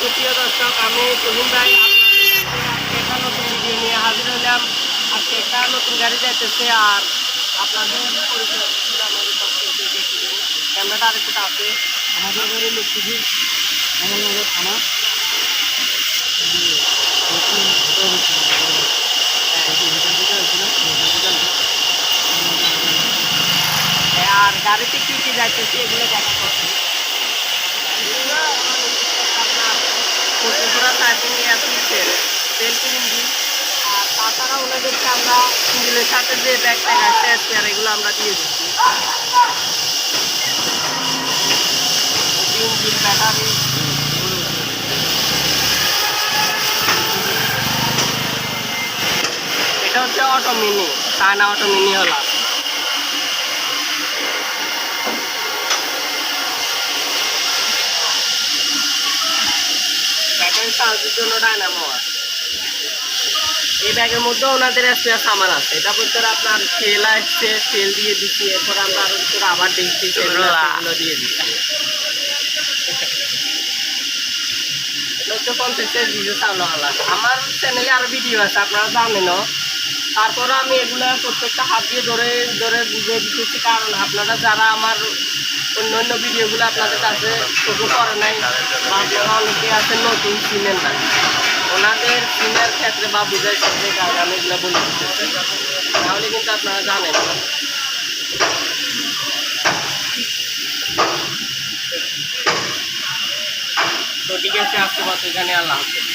সুপ্রিয় দর্শক, আমি তুহিন ভাই একটা নতুন ভিডিও নিয়ে হাজির হলাম। আজকে একটা নতুন গাড়ি যাইতেছে, আর আপনাদের পরিচয় আমাদের ক্যামেরাটা আরেকটু আছে। আমাদের বাড়ি লক্ষ্মীপুর কমলনগর থানা। আর গাড়িতে কি কি যাইতেছে এগুলো দেখা করছি। আর তাছাড়া ওনাদেরকে আমরা ইঞ্জিনের সাথে যে ব্যাগ ট্যাগ আসছে আর এগুলো আমরা দিয়ে দিচ্ছি। ইঞ্জিন ব্যাটারি এটা হচ্ছে auto mini, China auto mini হলো। ব্যাটারি চার্জের জন্য ডায়নামো আছে। এই ব্যাগের মধ্যে ওনাদের স্পেয়ার সামান আছে। এটা বলতে আপনার তেল আসছে, তেল দিয়ে দিচ্ছি, এরপর আমরা আরো ভিতরে আবার দিচ্ছি, সেগুলো দিয়ে দিচ্ছি। এটা হচ্ছে 50 ভিডিও চালানো। আমার চ্যানেলে আরো ভিডিও আছে, আপনারা জানেনও। তারপরে আমি এগুলো প্রত্যেকটা হাত দিয়ে ধরে ধরে বুঝে দিতেছি, কারণ আপনারা যারা আমার অন্য অন্য ভিডিওগুলো আপনাদের কাছে চোখে পড়ে নাই, বা আপনারা অনেকে আছে নতুন চিনেন না, ওনাদের চিনার ক্ষেত্রে বা বুঝার ক্ষেত্রে আমি এগুলো বলে দিতেছি, তাহলে কিন্তু আপনারা জানেন। তো ঠিক আছে, আজকে মতো এখানে আল্লাহ হাফেজ।